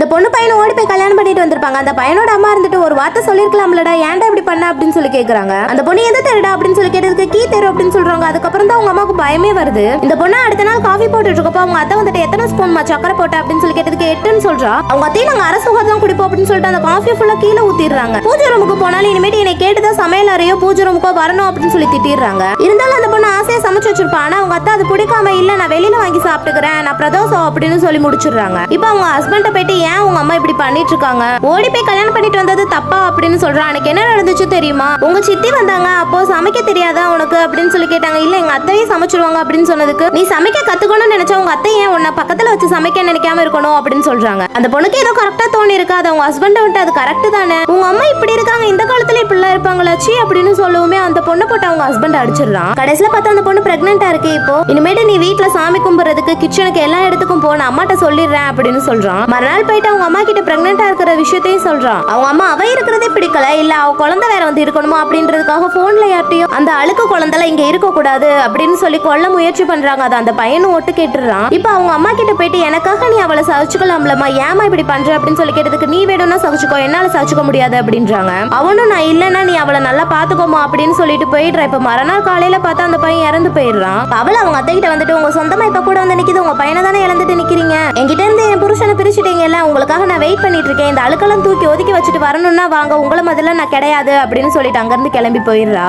இந்த பொண்ணு பையனை ஓடி போய் கல்யாணம் பண்ணிட்டு வந்திருப்பாங்க. அந்த பையனோட அம்மா இருந்துட்டு ஒரு வார்த்தை சொல்லிருக்கலாம்லடா, ஏன்டா இப்படி பண்ண அப்படின்னு சொல்லி கேக்குறாங்க. அந்த பொண்ணு எந்த தெருடா அப்படின்னு சொல்லி கேட்டதுக்கு கீ தெரு அப்படின்னு சொல்றாங்க. அதுக்கப்புறம் தான் அவங்க அம்மாவுக்கு பயமே வருது. இந்த பொண்ணு அடுத்த நாள் காஃபி போட்டுட்டு இருக்கப்போ அவங்க அத்தை வந்துட்டு எத்தனை ஸ்பூன் சக்கரை போட்ட அப்படின்னு சொல்லி கேட்டதுக்கு 8ன்னு சொல்றா. அவங்க அத்தையும் நாங்க அரசுகார் தான் குடிப்போம் அப்படின்னு சொல்லிட்டு அந்த காஃபி ஃபுல்லா கீழே ஊத்திடுறாங்க. பூஜை ரூமுக்கு போனாலும் இனிமேட்டு என்னை கேட்டுதான் சமையல் அறையோ பூஜை ரூமுக்கோ வரணும் அப்படின்னு சொல்லி திட்டிடுறாங்க. இருந்தாலும் அந்த பொண்ணு ஆசையா சமைச்சு வச்சிருப்பா. ஆனா அவங்க அத்தை அது பிடிக்காம இல்ல நான் வெளியில வாங்கி சாப்பிட்டுக்கிறேன், நான் பிரதோஷம் அப்படின்னு சொல்லி முடிச்சிடுறாங்க. இப்போ அவங்க ஹஸ்பண்ட போயிட்டு ஏன் உங்க அம்மா இப்படி பண்ணிட்டு இருக்காங்க, ஓடி போய் கல்யாணம் பண்ணிட்டு வந்தது தப்பா அப்படின்னு சொல்றான். எனக்கு என்ன நடந்துச்சு தெரியுமா, உங்க சித்தி வந்தாங்க அப்போ சமைக்க தெரியாதா உனக்கு அப்படின்னு சொல்லி கேட்டாங்க. இல்ல எங்க அத்தையே சமைச்சிருவாங்க அப்படின்னு சொன்னதுக்கு நீ சமைக்க கத்துக்கணும்னு நினைச்சா உங்க அத்தை ஏன் உன்னை பக்கத்துல வச்சு சமைக்க நினைக்காம இருக்கணும் அப்படின்னு சொல்றாங்க. அந்த பொண்ணுக்கு ஏதோ கரெக்டா தோணி இருக்கு, அது அவங்க ஹஸ்பண்ட் வந்துட்டு அது கரெக்ட் தானே, உங்க அம்மா இப்படி இருக்காங்க இந்த காலத்துல இப்படிலாம் இருப்பாங்களா சி அப்படின்னு சொல்லவுமே அந்த பொண்ணு போட்டு அவங்க ஹஸ்பண்ட் அடிச்சிடறான். கடைசியில பார்த்தா அந்த பொண்ணு பிரெக்னெண்டா இருக்கு. இப்போ இனிமேட்டு நீ வீட்டுல சாமி கும்பிடுறதுக்கு கிச்சனுக்கு எல்லா இடத்துக்கும் போன அம்மாட்ட சொல்லிடுறேன் அப்படின்னு சொல்றான். மறுநாள் போயிட்டு அவங்க அம்மா கிட்ட பிரெக்னெண்டா இருக்கிற விஷயத்தையும் சொல்றான். அவங்க அம்மா அவ இருக்கிறதே பிடிக்கல, இல்ல அவ குழந்தை வேற வந்து இருக்கணுமா அப்படின்றதுக்காக போன்ல யார்ட்டையும் அந்த அழுக்கு குழந்தைல இங்க இருக்க கூடாது அப்படின்னு சொல்லி கொல்ல முயற்சி பண்றாங்க. அது அந்த பையனும் ஒட்டு கேட்டுறான். இப்ப அவங்க அம்மா கிட்ட போயிட்டு எனக்காக நீ அவளை சகிச்சுக்கலாம்லமா, ஏமா இப்படி பண்ற அப்படின்னு சொல்லி கேட்டதுக்கு நீ வேணும்னா சகிச்சுக்கோ, என்னால சகிச்சுக்க முடியாது அப்படின்றாங்க. அவனும் நான் இல்லன்னா நீ அவளை நல்லா பாத்துக்கோமா அப்படின்னு சொல்லிட்டு போயிடுறா. இப்ப மறுநாள் காலையில பார்த்தா அந்த பையன் இறந்து போயிடுறான். அவள் அவங்க அத்தை கிட்ட வந்துட்டு உங்க சொந்தமா இப்ப கூட வந்து நிக்குது, உங்க பையனை தானே இழந்துட்டு நிக்கிறீங்க, என்கிட்ட இருந்து என் புருஷனை பிரிச்சுட்டீங்கல்ல, உங்களுக்காக நான் வெயிட் பண்ணிட்டு இருக்கேன், இந்த அழுக்கெல்லாம் தூக்கி ஒதுக்கி வச்சுட்டு வரணும்னா வாங்க, உங்களை முதல்ல நான் கிடையாது அப்படின்னு சொல்லிட்டு அங்கிருந்து கிளம்பி போயிடுறா.